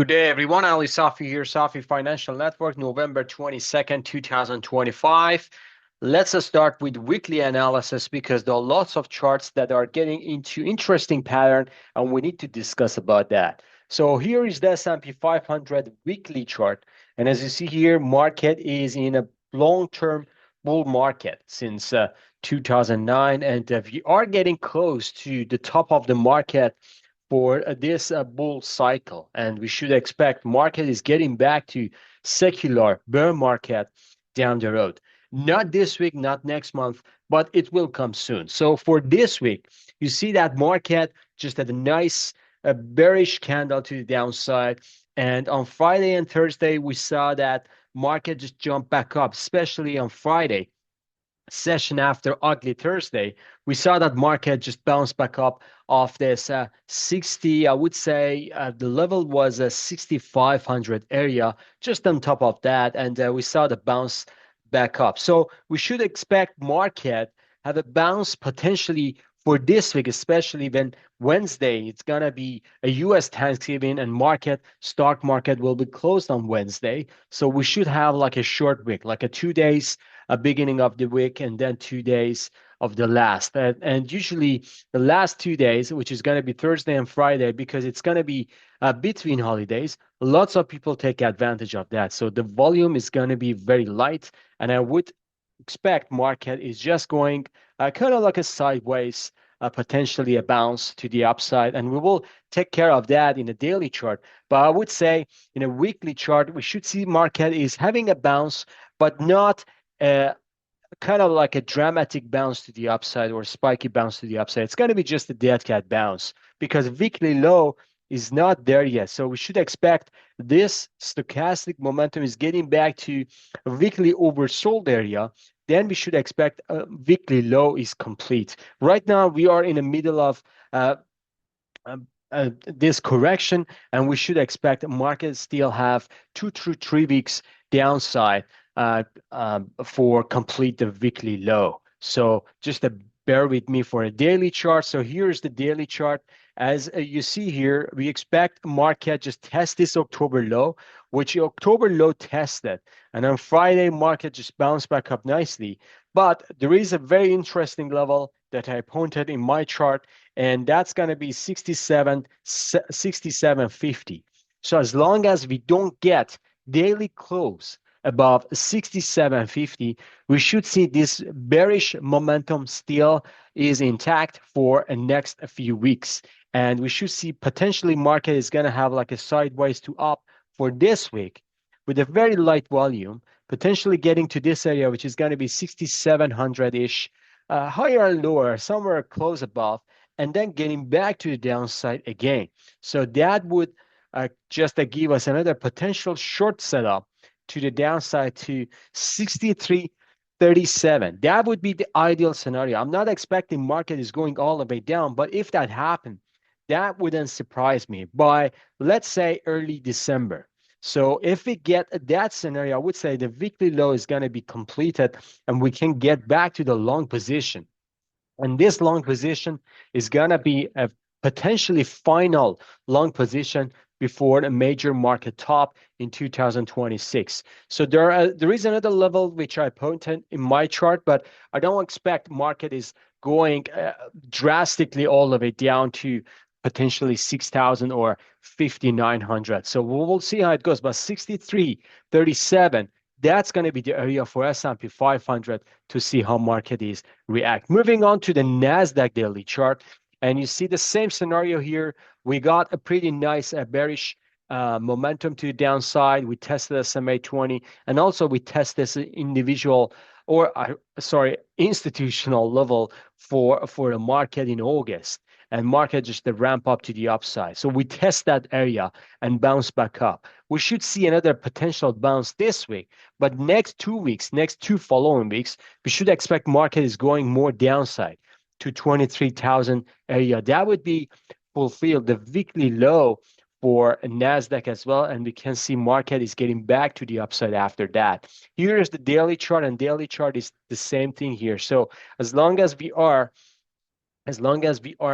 Good day, everyone. Ali Safi here, Safi Financial Network, November 22nd, 2025. Let's start with weekly analysis because there are lots of charts that are getting into interesting pattern, and we need to discuss about that. So here is the S&P 500 weekly chart, and as you see here, market is in a long-term bull market since 2009, and we are getting close to the top of the market for this bull cycle, and we should expect market is getting back to secular bear market down the road. Not this week, not next month, but it will come soon. So for this week, you see that market just had a nice bearish candle to the downside, and on Friday and Thursday we saw that market just jump back up, especially on Friday session after ugly Thursday. We saw that market just bounce back up off this 60. I would say the level was a 6,500 area just on top of that, and we saw the bounce back up. So we should expect market have a bounce potentially for this week, especially when Wednesday it's gonna be a U.S. Thanksgiving and stock market will be closed on Wednesday. So we should have like a short week, like a 2 days, a beginning of the week, and then 2 days of the last. And usually the last 2 days, which is gonna be Thursday and Friday, because it's gonna be between holidays, lots of people take advantage of that. So the volume is gonna be very light, and I would expect market is just going kind of like a sideways, potentially a bounce to the upside, and we will take care of that in a daily chart. But I would say in a weekly chart, we should see market is having a bounce, but not kind of like a dramatic bounce to the upside or spiky bounce to the upside. It's going to be just a dead cat bounce because weekly low is not there yet. So we should expect this stochastic momentum is getting back to a weekly oversold area. Then we should expect a weekly low is complete. Right now, we are in the middle of this correction, and we should expect the market still have 2 to 3 weeks downside for complete the weekly low. So just bear with me for a daily chart. So here's the daily chart. As you see here, we expect market just test this October low, which October low tested. And on Friday, market just bounced back up nicely. But there is a very interesting level that I pointed in my chart, and that's going to be 67.50. So as long as we don't get daily close above 67.50, we should see this bearish momentum still is intact for the next few weeks. And we should see potentially market is going to have like a sideways to up for this week with a very light volume, potentially getting to this area, which is going to be 6,700-ish, higher and lower, somewhere close above, and then getting back to the downside again. So that would just give us another potential short setup to the downside to 63.37. That would be the ideal scenario. I'm not expecting market is going all the way down, but if that happened, that wouldn't surprise me by, let's say, early December. So if we get that scenario, I would say the weekly low is going to be completed and we can get back to the long position. And this long position is going to be a potentially final long position before a major market top in 2026. So there is another level which I pointed in my chart, but I don't expect market is going drastically all the way down to potentially 6,000 or 5,900. So we will see how it goes. But 63.37, that's going to be the area for S&P 500 to see how market is react. Moving on to the Nasdaq daily chart, and you see the same scenario here. We got a pretty nice bearish momentum to the downside. We tested SMA 20, and also we test this individual or institutional level for the market in August. And market just the ramp up to the upside. So we test that area and bounce back up. We should see another potential bounce this week, but next 2 weeks, next 2 following weeks, we should expect market is going more downside to 23,000 area. That would be fulfill the weekly low for Nasdaq as well, and we can see market is getting back to the upside after that. Here is the daily chart, and daily chart is the same thing here. So as long as we are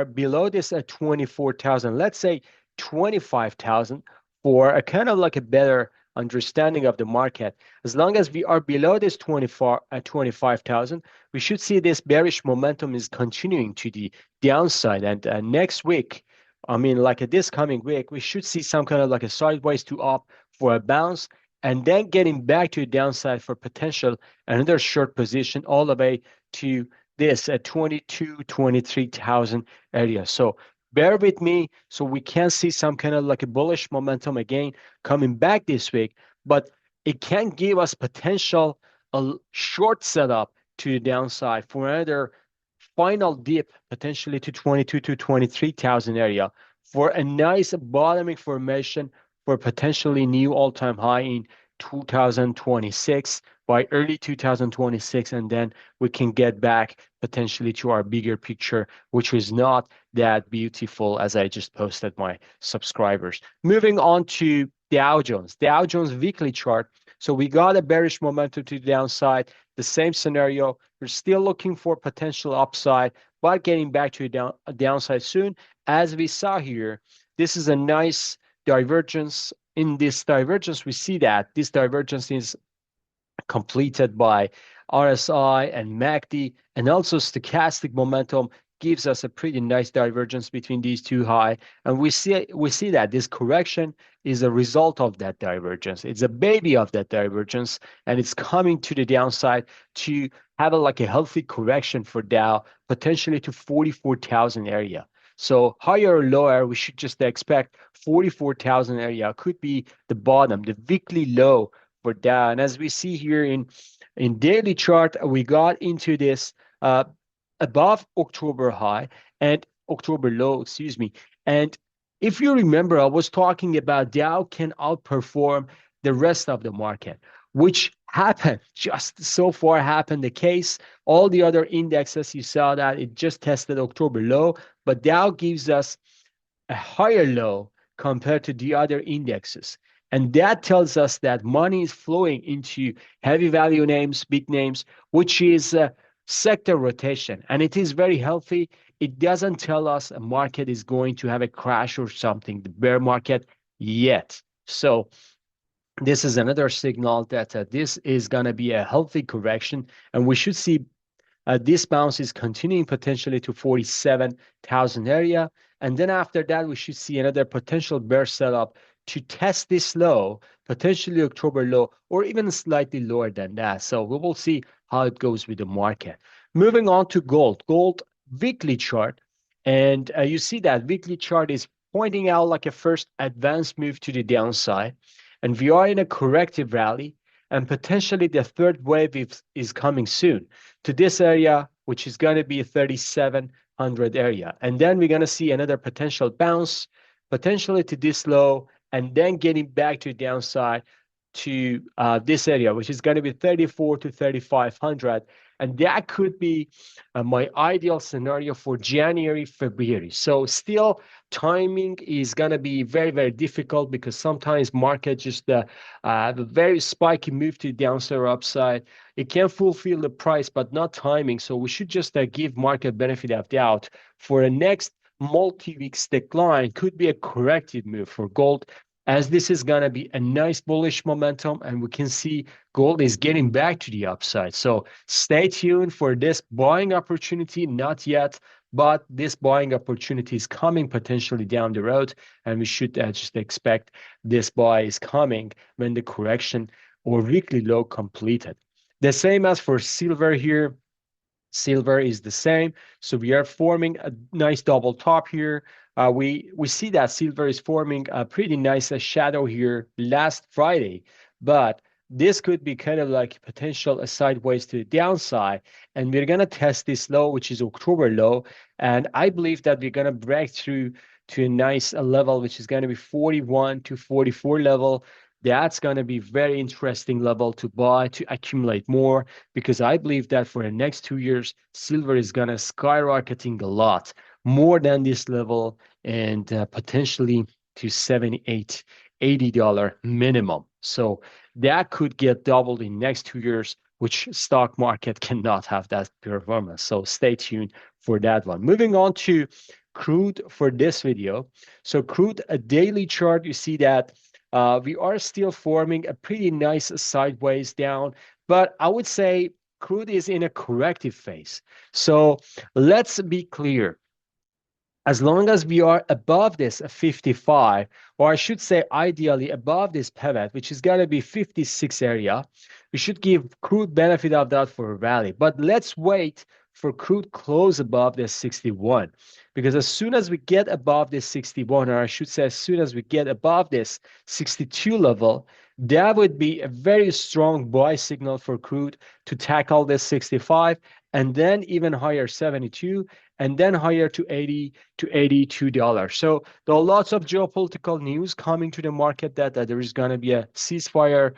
below this at 24,000, let's say 25,000 for a kind of like a better understanding of the market. As long as we are below this 25,000, we should see this bearish momentum is continuing to the downside. And next week, I mean, like this coming week, we should see some kind of like a sideways to up for a bounce, and then getting back to the downside for potential another short position all the way to this at 23,000 area. So bear with me, so we can see some kind of like a bullish momentum again coming back this week, but it can give us potential a short setup to the downside for another final dip potentially to 22 to 23,000 area for a nice bottoming formation for potentially new all-time high in 2026 by early 2026, and then we can get back potentially to our bigger picture, which is not that beautiful as I just posted my subscribers. Moving on to Dow Jones weekly chart. So we got a bearish momentum to the downside, the same scenario. We're still looking for potential upside, but getting back to a downside soon. As we saw here, this is a nice divergence. In this divergence, we see that this divergence is completed by RSI and MACD, and also stochastic momentum gives us a pretty nice divergence between these two high, and we see that this correction is a result of that divergence. It's a baby of that divergence, and it's coming to the downside to have like a healthy correction for Dow, potentially to 44,000 area. So higher or lower, we should just expect 44,000 area could be the bottom, the weekly low for Dow. And as we see here in daily chart, we got into this above October high and October low, excuse me. And if you remember, I was talking about Dow can outperform the rest of the market, which happened, just so far happened the case. All the other indexes, you saw that it just tested October low, but Dow gives us a higher low compared to the other indexes. And that tells us that money is flowing into heavy value names, big names, which is sector rotation. And it is very healthy. It doesn't tell us a market is going to have a crash or something, the bear market yet. So this is another signal that this is going to be a healthy correction. And we should see this bounce is continuing potentially to 47,000 area. And then after that, we should see another potential bear setup to test this low, potentially October low, or even slightly lower than that. So we will see how it goes with the market. Moving on to gold weekly chart. And you see that weekly chart is pointing out like a first advanced move to the downside. And we are in a corrective rally, and potentially the third wave is coming soon to this area, which is going to be 3,700 area. And then we're going to see another potential bounce, potentially to this low, and then getting back to downside to this area, which is going to be 34 to 3,500. And that could be my ideal scenario for January, February. So still timing is going to be very, very difficult because sometimes market just the very spiky move to downside or upside. It can fulfill the price, but not timing. So we should just give market benefit of doubt for the next multi-weeks decline. Could be a corrective move for gold, as this is going to be a nice bullish momentum, and we can see gold is getting back to the upside. So stay tuned for this buying opportunity. Not yet, but this buying opportunity is coming potentially down the road, and we should just expect this buy is coming when the correction or weekly low completed. The same as for silver here. Silver is the same. So we are forming a nice double top here. We see that silver is forming a pretty nice shadow here last Friday, but this could be kind of like potential sideways to the downside, and we're going to test this low, which is October low, and I believe that we're going to break through to a nice level, which is going to be 41 to 44 level. That's going to be very interesting level to buy, to accumulate more, because I believe that for the next 2 years, silver is going to skyrocketing a lot more than this level, and potentially to $78, $80 minimum. So that could get doubled in next 2 years, which stock market cannot have that performance. So stay tuned for that one. Moving on to crude for this video. So crude, a daily chart, you see that We are still forming a pretty nice sideways down, but I would say crude is in a corrective phase. So let's be clear. As long as we are above this 55, or I should say ideally above this pivot, which is going to be 56 area, we should give crude benefit of that for a rally. But let's wait for crude close above this 61, because as soon as we get above this 61, or I should say as soon as we get above this 62 level, that would be a very strong buy signal for crude to tackle this 65 and then even higher 72 and then higher to 80 to $82. So there are lots of geopolitical news coming to the market that there is going to be a ceasefire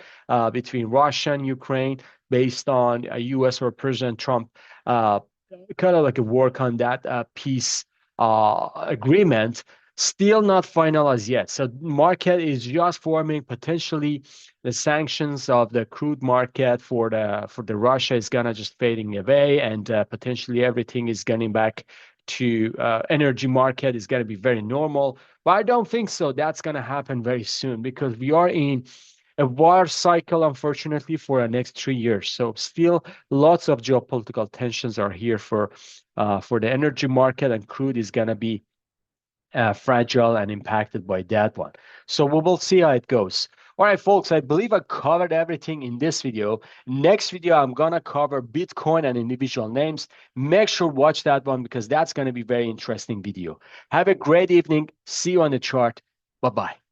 between Russia and Ukraine based on U.S. or President Trump kind of like a work on that peace agreement. Still not finalized yet. So market is just forming. Potentially the sanctions of the crude market for the Russia is gonna just fading away, and potentially everything is getting back to energy market is gonna be very normal. But I don't think so. That's gonna happen very soon because we are in a war cycle, unfortunately, for the next 3 years. So still lots of geopolitical tensions are here for the energy market, and crude is gonna be fragile and impacted by that one. So we will see how it goes. All right, folks, I believe I covered everything in this video. Next video, I'm going to cover Bitcoin and individual names. Make sure watch that one because that's going to be very interesting video. Have a great evening. See you on the chart. Bye-bye.